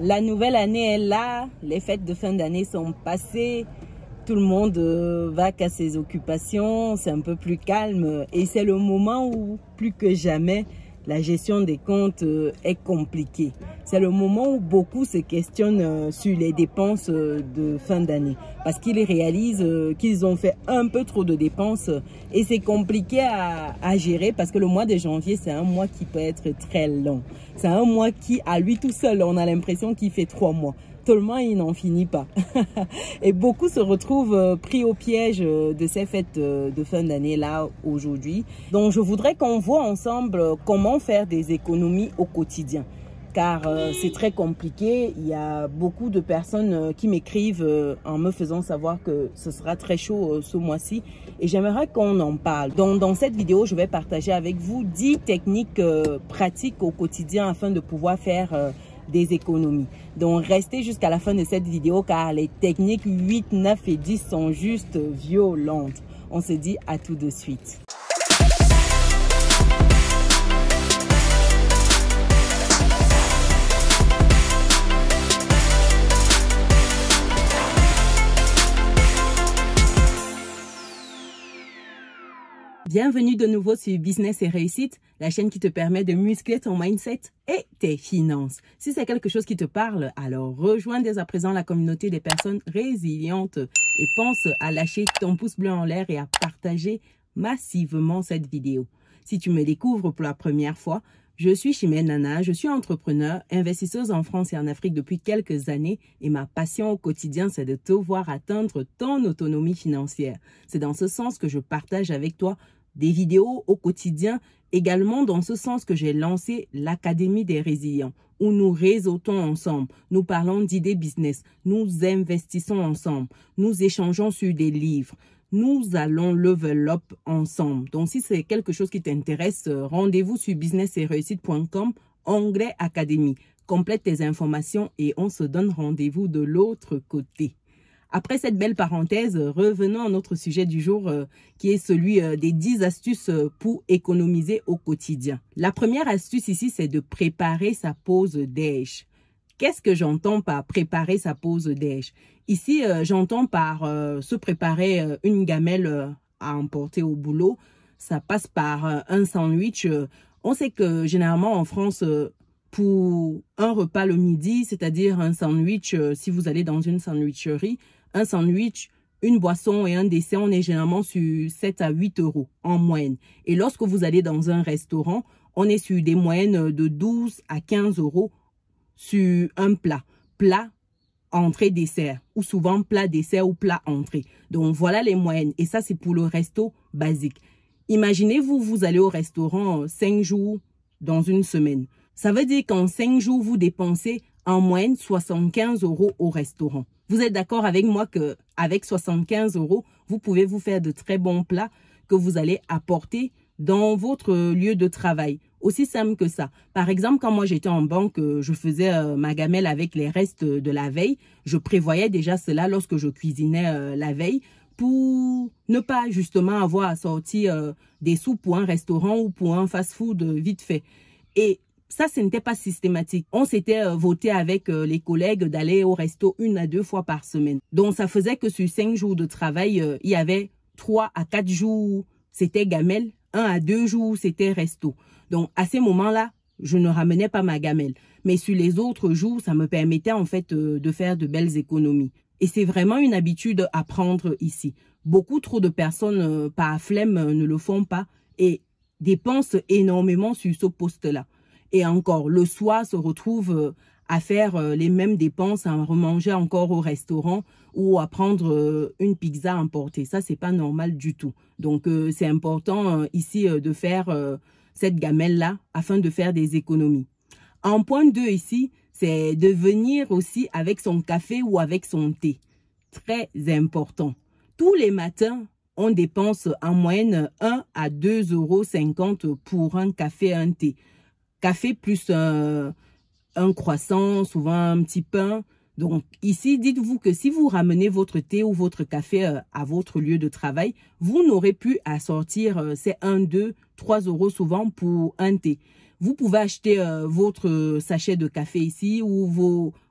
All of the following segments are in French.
La nouvelle année est là, les fêtes de fin d'année sont passées, tout le monde va qu'à ses occupations, c'est un peu plus calme et c'est le moment où, plus que jamais, la gestion des comptes est compliquée. C'est le moment où beaucoup se questionnent sur les dépenses de fin d'année parce qu'ils réalisent qu'ils ont fait un peu trop de dépenses et c'est compliqué à gérer parce que le mois de janvier, c'est un mois qui peut être très long. C'est un mois qui, à lui tout seul, on a l'impression qu'il fait 3 mois. Tellement il n'en finit pas. Et beaucoup se retrouvent pris au piège de ces fêtes de fin d'année là aujourd'hui. Donc je voudrais qu'on voit ensemble comment faire des économies au quotidien. Car c'est très compliqué. Il y a beaucoup de personnes qui m'écrivent en me faisant savoir que ce sera très chaud ce mois-ci. Et j'aimerais qu'on en parle. Donc dans cette vidéo, je vais partager avec vous 10 techniques pratiques au quotidien afin de pouvoir faire des économies. Donc restez jusqu'à la fin de cette vidéo car les techniques 8, 9 et 10 sont juste violentes. On se dit à tout de suite. Bienvenue de nouveau sur Business et Réussite, la chaîne qui te permet de muscler ton mindset et tes finances. Si c'est quelque chose qui te parle, alors rejoins dès à présent la communauté des personnes résilientes et pense à lâcher ton pouce bleu en l'air et à partager massivement cette vidéo. Si tu me découvres pour la première fois, je suis Chimène Nana, je suis entrepreneur, investisseuse en France et en Afrique depuis quelques années et ma passion au quotidien, c'est de te voir atteindre ton autonomie financière. C'est dans ce sens que je partage avec toi des vidéos au quotidien, également dans ce sens que j'ai lancé l'Académie des Résilients, où nous réseautons ensemble, nous parlons d'idées business, nous investissons ensemble, nous échangeons sur des livres, nous allons level up ensemble. Donc si c'est quelque chose qui t'intéresse, rendez-vous sur business-et-réussite.com, onglet Académie. Complète tes informations et on se donne rendez-vous de l'autre côté. Après cette belle parenthèse, revenons à notre sujet du jour qui est celui des 10 astuces pour économiser au quotidien. La première astuce ici, c'est de préparer sa pause déj. Qu'est-ce que j'entends par préparer sa pause déj? Ici, j'entends par se préparer une gamelle à emporter au boulot. Ça passe par un sandwich. On sait que généralement en France, pour un repas le midi, c'est-à-dire un sandwich, si vous allez dans une sandwicherie, un sandwich, une boisson et un dessert, on est généralement sur 7 à 8 euros en moyenne. Et lorsque vous allez dans un restaurant, on est sur des moyennes de 12 à 15 euros sur un plat. Plat, entrée, dessert. Ou souvent plat, dessert ou plat, entrée. Donc voilà les moyennes. Et ça, c'est pour le resto basique. Imaginez-vous, vous allez au restaurant 5 jours dans une semaine. Ça veut dire qu'en 5 jours, vous dépensez en moyenne 75 euros au restaurant. Vous êtes d'accord avec moi qu'avec 75 euros, vous pouvez vous faire de très bons plats que vous allez apporter dans votre lieu de travail. Aussi simple que ça. Par exemple, quand moi j'étais en banque, je faisais ma gamelle avec les restes de la veille. Je prévoyais déjà cela lorsque je cuisinais la veille pour ne pas justement avoir à sortir des sous pour un restaurant ou pour un fast-food vite fait. Et ça, ce n'était pas systématique. On s'était voté avec les collègues d'aller au resto 1 à 2 fois par semaine. Donc, ça faisait que sur 5 jours de travail, il y avait 3 à 4 jours, c'était gamelle. 1 à 2 jours, c'était resto. Donc, à ces moments-là, je ne ramenais pas ma gamelle. Mais sur les autres jours, ça me permettait en fait de faire de belles économies. Et c'est vraiment une habitude à prendre ici. Beaucoup trop de personnes, par flemme, ne le font pas et dépensent énormément sur ce poste-là. Et encore, le soir, se retrouve à faire les mêmes dépenses, à remanger encore au restaurant ou à prendre une pizza emportée. Ça, c'est pas normal du tout. Donc, c'est important ici de faire cette gamelle-là afin de faire des économies. En point 2 ici, c'est de venir aussi avec son café ou avec son thé. Très important. Tous les matins, on dépense en moyenne 1 à 2,50 € pour un café et un thé. Café plus un croissant, souvent un petit pain. Donc ici, dites-vous que si vous ramenez votre thé ou votre café à votre lieu de travail, vous n'aurez plus à sortir ces 1, 2, 3 € souvent pour un thé. Vous pouvez acheter votre sachet de café ici ou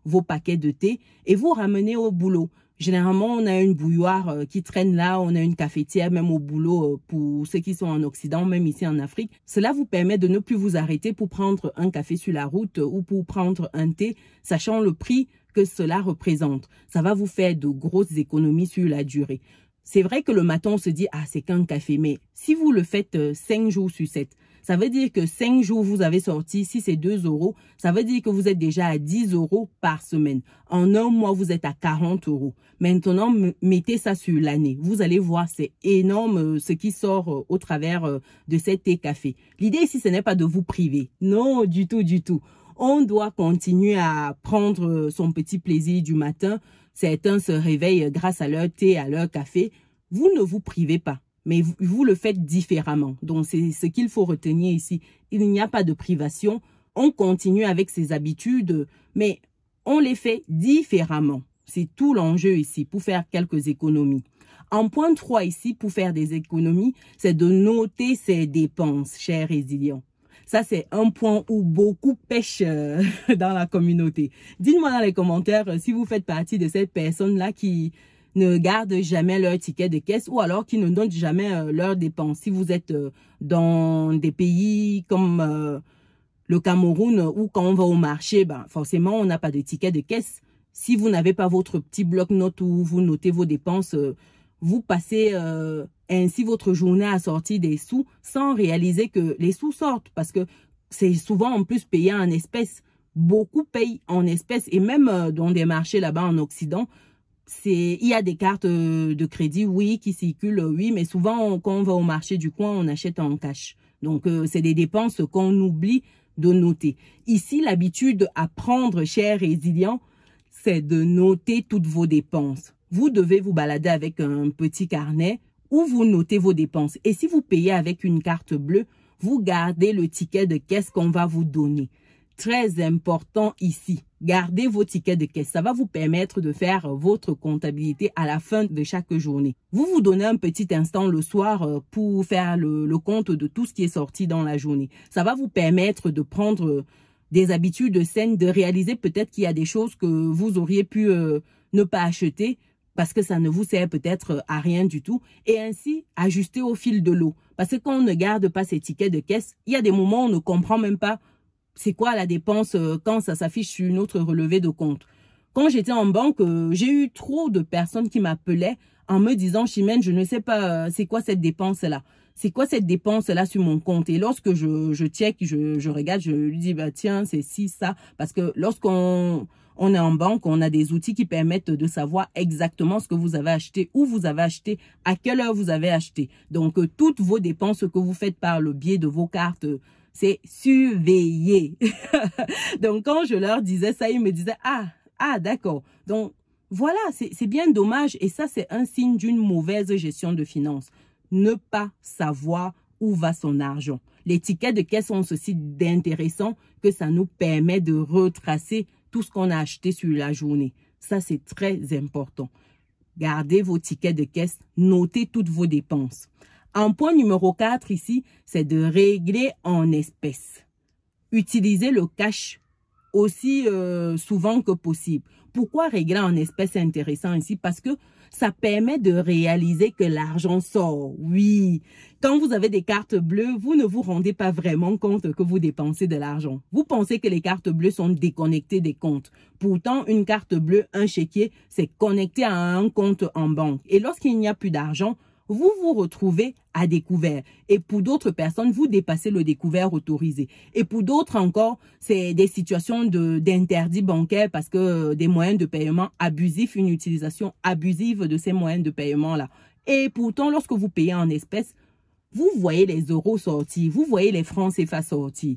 vos paquets de thé et vous ramener au boulot. Généralement, on a une bouilloire qui traîne là, on a une cafetière même au boulot pour ceux qui sont en Occident, même ici en Afrique. Cela vous permet de ne plus vous arrêter pour prendre un café sur la route ou pour prendre un thé, sachant le prix que cela représente. Ça va vous faire de grosses économies sur la durée. C'est vrai que le matin, on se dit, ah, c'est qu'un café, mais si vous le faites 5 jours sur 7, ça veut dire que 5 jours, vous avez sorti, si c'est 2 euros, ça veut dire que vous êtes déjà à 10 euros par semaine. En un mois, vous êtes à 40 euros. Maintenant, mettez ça sur l'année. Vous allez voir, c'est énorme ce qui sort au travers de cet thé café. L'idée ici, ce n'est pas de vous priver. Non, du tout, du tout. On doit continuer à prendre son petit plaisir du matin. Certains se réveillent grâce à leur thé, à leur café. Vous ne vous privez pas. Mais vous le faites différemment. Donc, c'est ce qu'il faut retenir ici. Il n'y a pas de privation. On continue avec ses habitudes, mais on les fait différemment. C'est tout l'enjeu ici pour faire quelques économies. En point 3 ici, pour faire des économies, c'est de noter ses dépenses, chers résilients. Ça, c'est un point où beaucoup pêchent dans la communauté. Dites-moi dans les commentaires si vous faites partie de cette personne-là qui ne gardent jamais leur ticket de caisse ou alors qui ne donnent jamais leurs dépenses. Si vous êtes dans des pays comme le Cameroun où quand on va au marché, forcément, on n'a pas de ticket de caisse. Si vous n'avez pas votre petit bloc-notes où vous notez vos dépenses, vous passez ainsi votre journée à sortir des sous sans réaliser que les sous sortent parce que c'est souvent en plus payé en espèces. Beaucoup payent en espèces et même dans des marchés là-bas en Occident, il y a des cartes de crédit, oui, qui circulent, oui, mais souvent, quand on va au marché du coin, on achète en cash. Donc, c'est des dépenses qu'on oublie de noter. Ici, l'habitude à prendre, chers résilients, c'est de noter toutes vos dépenses. Vous devez vous balader avec un petit carnet où vous notez vos dépenses. Et si vous payez avec une carte bleue, vous gardez le ticket de caisse qu'on va vous donner. Très important ici, gardez vos tickets de caisse. Ça va vous permettre de faire votre comptabilité à la fin de chaque journée. Vous vous donnez un petit instant le soir pour faire le compte de tout ce qui est sorti dans la journée. Ça va vous permettre de prendre des habitudes saines, de réaliser peut-être qu'il y a des choses que vous auriez pu ne pas acheter parce que ça ne vous sert peut-être à rien du tout et ainsi ajuster au fil de l'eau. Parce que quand on ne garde pas ces tickets de caisse, il y a des moments où on ne comprend même pas c'est quoi la dépense quand ça s'affiche sur notre relevé de compte. Quand j'étais en banque, j'ai eu trop de personnes qui m'appelaient en me disant « Chimène, je ne sais pas c'est quoi cette dépense-là. C'est quoi cette dépense-là sur mon compte ?» Et lorsque je check, je regarde, je lui dis « Tiens, c'est ci, ça. » Parce que lorsqu'on est en banque, on a des outils qui permettent de savoir exactement ce que vous avez acheté, où vous avez acheté, à quelle heure vous avez acheté. Donc, toutes vos dépenses que vous faites par le biais de vos cartes, c'est surveillé. Donc, quand je leur disais ça, ils me disaient « Ah, d'accord. » Donc, voilà, c'est bien dommage. Et ça, c'est un signe d'une mauvaise gestion de finances. Ne pas savoir où va son argent. Les tickets de caisse ont ceci d'intéressant que ça nous permet de retracer tout ce qu'on a acheté sur la journée. Ça, c'est très important. Gardez vos tickets de caisse, notez toutes vos dépenses. En point numéro 4 ici, c'est de régler en espèces. Utilisez le cash aussi souvent que possible. Pourquoi régler en espèces est intéressant ici? Parce que ça permet de réaliser que l'argent sort. Oui, quand vous avez des cartes bleues, vous ne vous rendez pas vraiment compte que vous dépensez de l'argent. Vous pensez que les cartes bleues sont déconnectées des comptes. Pourtant, une carte bleue, un chéquier, c'est connecté à un compte en banque. Et lorsqu'il n'y a plus d'argent, vous vous retrouvez à découvert. Et pour d'autres personnes, vous dépassez le découvert autorisé. Et pour d'autres encore, c'est des situations d'interdit bancaire parce que des moyens de paiement abusifs, une utilisation abusive de ces moyens de paiement-là. Et pourtant, lorsque vous payez en espèces, vous voyez les euros sortir, vous voyez les francs CFA sortir.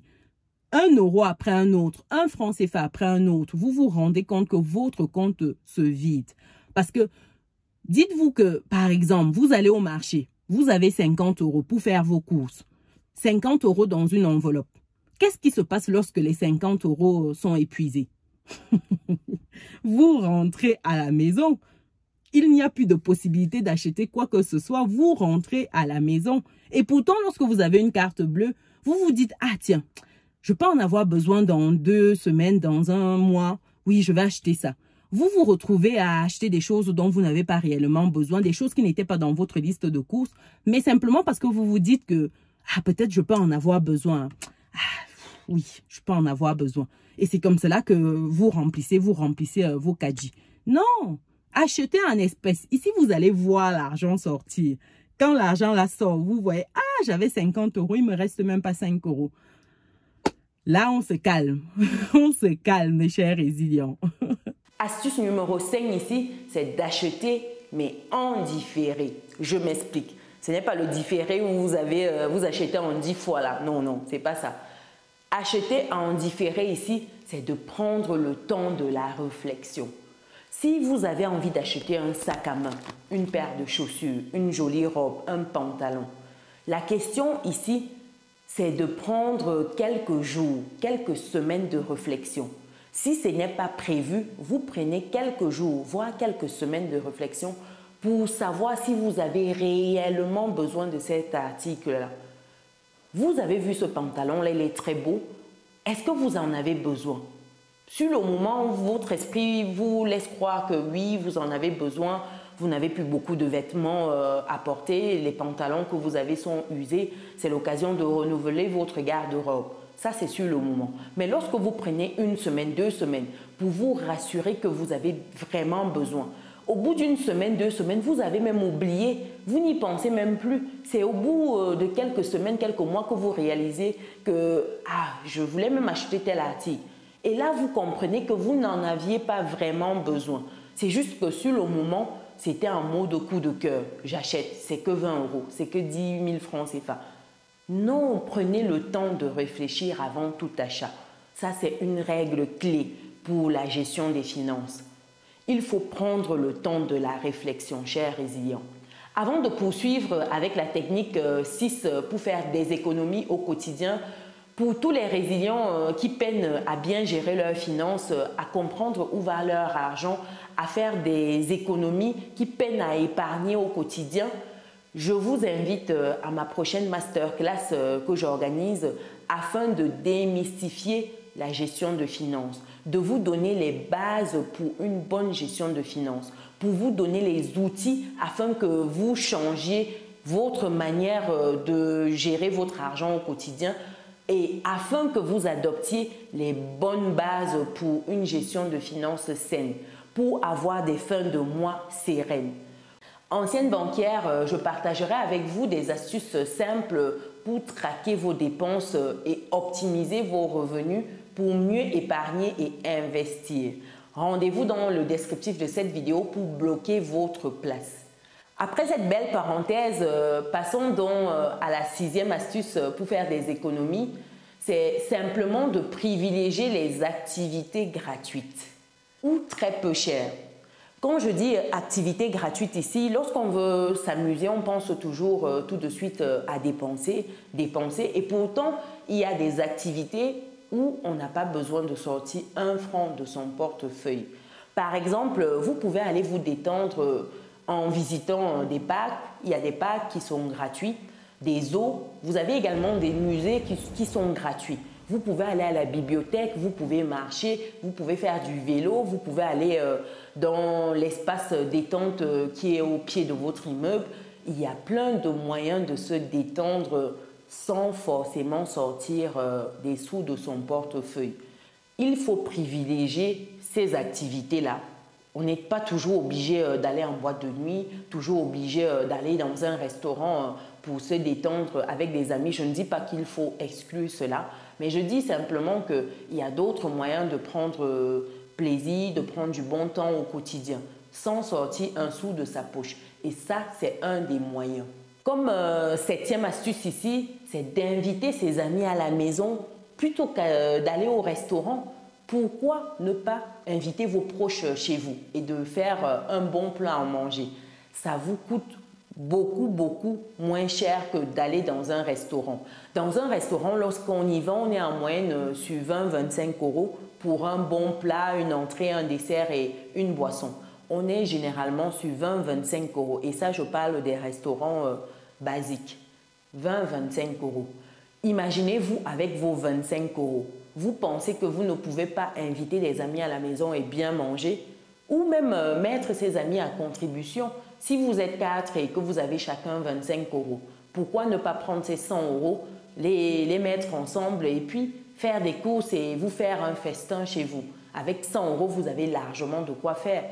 1 euro après un autre, 1 franc CFA après un autre, vous vous rendez compte que votre compte se vide. Parce que dites-vous que, par exemple, vous allez au marché, vous avez 50 euros pour faire vos courses. 50 euros dans une enveloppe. Qu'est-ce qui se passe lorsque les 50 euros sont épuisés? Vous rentrez à la maison. Il n'y a plus de possibilité d'acheter quoi que ce soit. Vous rentrez à la maison. Et pourtant, lorsque vous avez une carte bleue, vous vous dites, ah tiens, Je peux en avoir besoin dans 2 semaines, dans un mois. Oui, je vais acheter ça. Vous vous retrouvez à acheter des choses dont vous n'avez pas réellement besoin, des choses qui n'étaient pas dans votre liste de courses, mais simplement parce que vous vous dites que peut-être je peux en avoir besoin. Oui, je peux en avoir besoin. Et c'est comme cela que vous remplissez vos caddies. Non, achetez en espèces. Ici, vous allez voir l'argent sortir. Quand l'argent là sort, vous voyez, j'avais 50 €, il me reste même pas 5 €. Là, on se calme. On se calme, mes chers résilients. Astuce numéro 5 ici, c'est d'acheter, mais en différé. Je m'explique. Ce n'est pas le différé où vous achetez en 10 fois là. Non, non, c'est pas ça. Acheter en différé ici, c'est de prendre le temps de la réflexion. Si vous avez envie d'acheter un sac à main, une paire de chaussures, une jolie robe, un pantalon, la question ici, c'est de prendre quelques jours, quelques semaines de réflexion. Si ce n'est pas prévu, vous prenez quelques jours, voire quelques semaines de réflexion pour savoir si vous avez réellement besoin de cet article-là. Vous avez vu ce pantalon-là, il est très beau. Est-ce que vous en avez besoin? Sur le moment, votre esprit vous laisse croire que oui, vous en avez besoin. Vous n'avez plus beaucoup de vêtements à porter. Les pantalons que vous avez sont usés. C'est l'occasion de renouveler votre garde-robe. Ça, c'est sur le moment. Mais lorsque vous prenez 1 semaine, 2 semaines, pour vous rassurer que vous avez vraiment besoin, au bout d'1 semaine, 2 semaines, vous avez même oublié, vous n'y pensez même plus. C'est au bout de quelques semaines, quelques mois que vous réalisez que je voulais même acheter tel article. Et là, vous comprenez que vous n'en aviez pas vraiment besoin. C'est juste que sur le moment, c'était un mot de coup de cœur. J'achète, c'est que 20 €, c'est que 10 000 francs CFA. Non, prenez le temps de réfléchir avant tout achat. Ça, c'est une règle clé pour la gestion des finances. Il faut prendre le temps de la réflexion, chers résilients. Avant de poursuivre avec la technique 6 pour faire des économies au quotidien, pour tous les résilients qui peinent à bien gérer leurs finances, à comprendre où va leur argent, à faire des économies, qui peinent à épargner au quotidien, je vous invite à ma prochaine masterclass que j'organise afin de démystifier la gestion de finances, de vous donner les bases pour une bonne gestion de finances, pour vous donner les outils afin que vous changiez votre manière de gérer votre argent au quotidien et afin que vous adoptiez les bonnes bases pour une gestion de finances saine, pour avoir des fins de mois sereines. Ancienne banquière, je partagerai avec vous des astuces simples pour traquer vos dépenses et optimiser vos revenus pour mieux épargner et investir. Rendez-vous dans le descriptif de cette vidéo pour bloquer votre place. Après cette belle parenthèse, passons donc à la 6e astuce pour faire des économies. C'est simplement de privilégier les activités gratuites ou très peu chères. Quand je dis activité gratuite ici, lorsqu'on veut s'amuser, on pense toujours tout de suite à dépenser. Et pourtant, il y a des activités où on n'a pas besoin de sortir 1 franc de son portefeuille. Par exemple, vous pouvez aller vous détendre en visitant des parcs. Il y a des parcs qui sont gratuits, des zoos. Vous avez également des musées qui sont gratuits. Vous pouvez aller à la bibliothèque, vous pouvez marcher, vous pouvez faire du vélo, vous pouvez aller dans l'espace détente qui est au pied de votre immeuble. Il y a plein de moyens de se détendre sans forcément sortir des sous de son portefeuille. Il faut privilégier ces activités-là. On n'est pas toujours obligé d'aller en boîte de nuit, toujours obligé d'aller dans un restaurant pour se détendre avec des amis. Je ne dis pas qu'il faut exclure cela, mais je dis simplement qu'il y a d'autres moyens de prendre plaisir, de prendre du bon temps au quotidien, sans sortir un sou de sa poche. Et ça, c'est un des moyens. Comme 7e astuce ici, c'est d'inviter ses amis à la maison plutôt que d'aller au restaurant. Pourquoi ne pas inviter vos proches chez vous et de faire un bon plat à manger? Ça vous coûte beaucoup moins cher que d'aller dans un restaurant. Dans un restaurant, lorsqu'on y va, on est en moyenne sur 20-25 € pour un bon plat, une entrée, un dessert et une boisson. On est généralement sur 20-25 € et ça, je parle des restaurants basiques. 20-25 €. Imaginez-vous avec vos 25 euros. Vous pensez que vous ne pouvez pas inviter des amis à la maison et bien manger ou même mettre ses amis à contribution. Si vous êtes 4 et que vous avez chacun 25 euros, pourquoi ne pas prendre ces 100 euros, les mettre ensemble et puis faire des courses et vous faire un festin chez vous. Avec 100 euros, vous avez largement de quoi faire.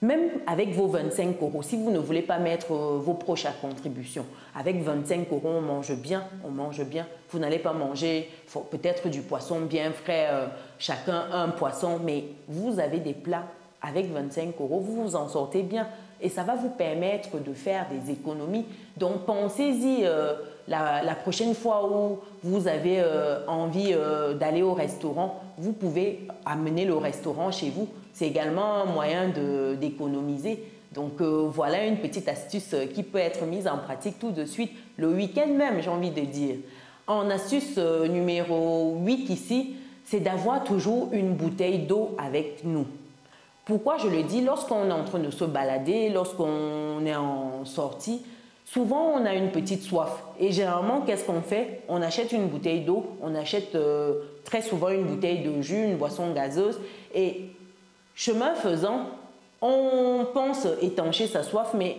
Même avec vos 25 euros, si vous ne voulez pas mettre vos proches à contribution, avec 25 euros, on mange bien, on mange bien. Vous n'allez pas manger peut-être du poisson bien frais, chacun un poisson, mais vous avez des plats avec 25 euros, vous vous en sortez bien. Et ça va vous permettre de faire des économies. Donc pensez-y la prochaine fois où vous avez envie d'aller au restaurant, vous pouvez amener le restaurant chez vous. C'est également un moyen d'économiser. Donc voilà une petite astuce qui peut être mise en pratique tout de suite, le week-end même, j'ai envie de dire. En astuce numéro 8 ici, c'est d'avoir toujours une bouteille d'eau avec nous. Pourquoi je le dis? Lorsqu'on est en train de se balader, lorsqu'on est en sortie, souvent on a une petite soif. Et généralement, qu'est-ce qu'on fait? On achète une bouteille d'eau, on achète très souvent une bouteille de jus, une boisson gazeuse. Et chemin faisant, on pense étancher sa soif, mais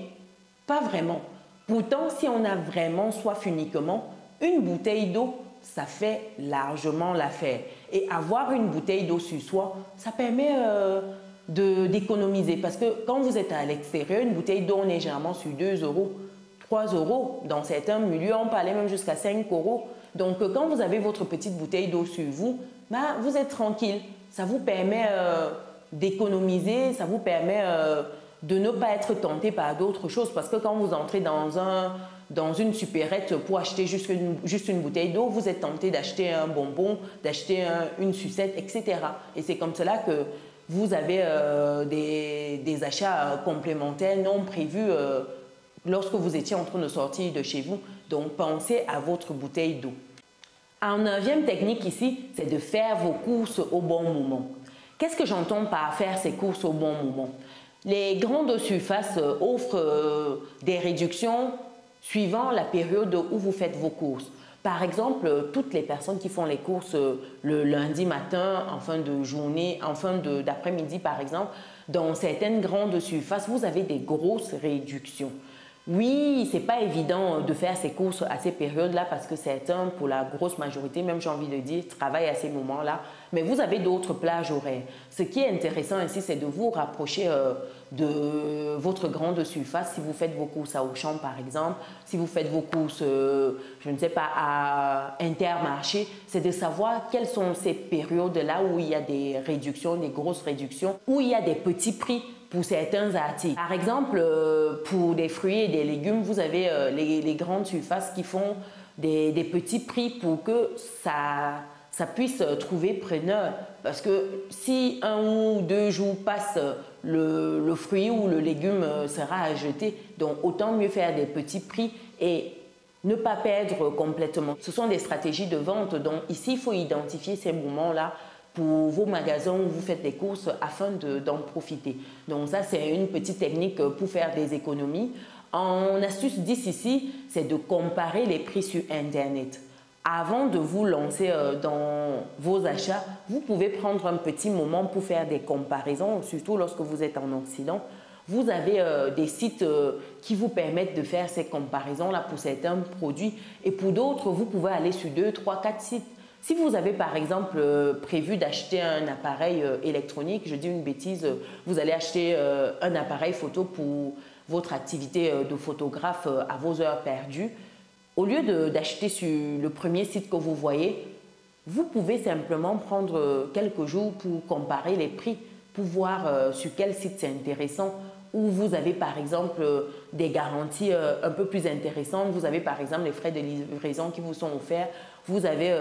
pas vraiment. Pourtant, si on a vraiment soif uniquement, une bouteille d'eau, ça fait largement l'affaire. Et avoir une bouteille d'eau sur soi, ça permet d'économiser. Parce que quand vous êtes à l'extérieur, une bouteille d'eau, on est généralement sur 2 euros, 3 euros. Dans certains milieux, on peut aller même jusqu'à 5 euros. Donc, quand vous avez votre petite bouteille d'eau sur vous, bah, vous êtes tranquille. Ça vous permet d'économiser, ça vous permet de ne pas être tenté par d'autres choses. Parce que quand vous entrez dans une supérette pour acheter juste une bouteille d'eau, vous êtes tenté d'acheter un bonbon, d'acheter une sucette, etc. Et c'est comme cela que vous avez des achats complémentaires non prévus lorsque vous étiez en train de sortir de chez vous. Donc, pensez à votre bouteille d'eau. En 9e technique ici, c'est de faire vos courses au bon moment. Qu'est-ce que j'entends par faire ces courses au bon moment? Les grandes surfaces offrent des réductions suivant la période où vous faites vos courses. Par exemple, toutes les personnes qui font les courses le lundi matin, en fin de journée, en fin d'après-midi par exemple, dans certaines grandes surfaces, vous avez des grosses réductions. Oui, ce n'est pas évident de faire ces courses à ces périodes-là parce que certains, pour la grosse majorité, même j'ai envie de dire, travaillent à ces moments-là. Mais vous avez d'autres plages horaires. Ce qui est intéressant ici, c'est de vous rapprocher de votre grande surface. Si vous faites vos courses à Auchan, par exemple, si vous faites vos courses, je ne sais pas, à Intermarché, c'est de savoir quelles sont ces périodes-là où il y a des réductions, des grosses réductions, où il y a des petits prix pour certains articles. Par exemple, pour des fruits et des légumes, vous avez les grandes surfaces qui font des petits prix pour que ça puisse trouver preneur. Parce que si 1 ou 2 jours passent, le fruit ou le légume sera à jeter. Donc, autant mieux faire des petits prix et ne pas perdre complètement. Ce sont des stratégies de vente. Donc, ici, il faut identifier ces moments-là pour vos magasins où vous faites des courses afin d'en profiter. Donc ça, c'est une petite technique pour faire des économies. En astuce 10 ici, c'est de comparer les prix sur Internet. Avant de vous lancer dans vos achats, vous pouvez prendre un petit moment pour faire des comparaisons, surtout lorsque vous êtes en Occident. Vous avez des sites qui vous permettent de faire ces comparaisons-là pour certains produits et pour d'autres, vous pouvez aller sur 2, 3, 4 sites. Si vous avez par exemple prévu d'acheter un appareil électronique, je dis une bêtise, vous allez acheter un appareil photo pour votre activité de photographe à vos heures perdues, au lieu d'acheter sur le premier site que vous voyez, vous pouvez simplement prendre quelques jours pour comparer les prix, pour voir sur quel site c'est intéressant, où vous avez par exemple des garanties un peu plus intéressantes, vous avez par exemple les frais de livraison qui vous sont offerts, vous avez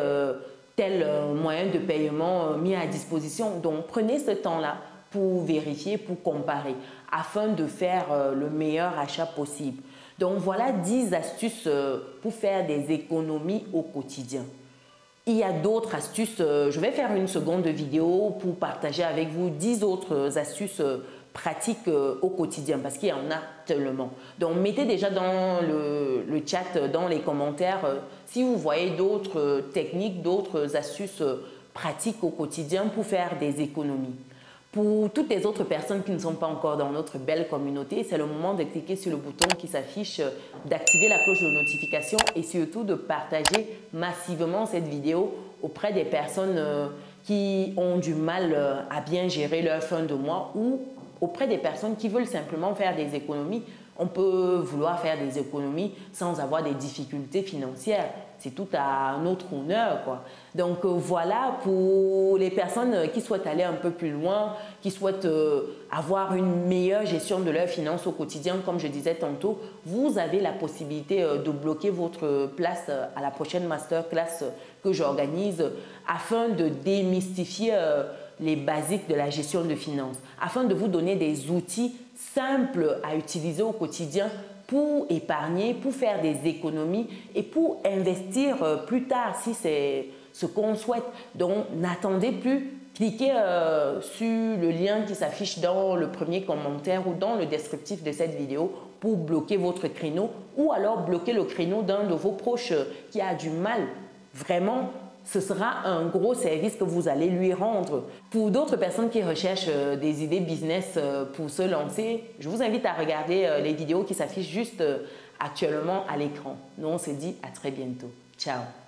tel moyen de paiement mis à disposition. Donc prenez ce temps-là pour vérifier, pour comparer, afin de faire le meilleur achat possible. Donc voilà 10 astuces pour faire des économies au quotidien. Il y a d'autres astuces, je vais faire une seconde vidéo pour partager avec vous 10 autres astuces pratiques au quotidien parce qu'il y en a tellement. Donc, mettez déjà dans le chat, dans les commentaires, si vous voyez d'autres techniques, d'autres astuces pratiques au quotidien pour faire des économies. Pour toutes les autres personnes qui ne sont pas encore dans notre belle communauté, c'est le moment de cliquer sur le bouton qui s'affiche, d'activer la cloche de notification et surtout de partager massivement cette vidéo auprès des personnes qui ont du mal à bien gérer leur fin de mois ou auprès des personnes qui veulent simplement faire des économies. On peut vouloir faire des économies sans avoir des difficultés financières. C'est tout à notre honneur, quoi. Donc voilà, pour les personnes qui souhaitent aller un peu plus loin, qui souhaitent avoir une meilleure gestion de leurs finances au quotidien, comme je disais tantôt, vous avez la possibilité de bloquer votre place à la prochaine masterclass que j'organise afin de démystifier les basiques de la gestion de finances, afin de vous donner des outils simples à utiliser au quotidien pour épargner, pour faire des économies et pour investir plus tard si c'est ce qu'on souhaite. Donc, n'attendez plus. Cliquez sur le lien qui s'affiche dans le premier commentaire ou dans le descriptif de cette vidéo pour bloquer votre créneau ou alors bloquer le créneau d'un de vos proches qui a du mal. Vraiment, ce sera un gros service que vous allez lui rendre. Pour d'autres personnes qui recherchent des idées business pour se lancer, je vous invite à regarder les vidéos qui s'affichent juste actuellement à l'écran. Nous, on se dit à très bientôt. Ciao!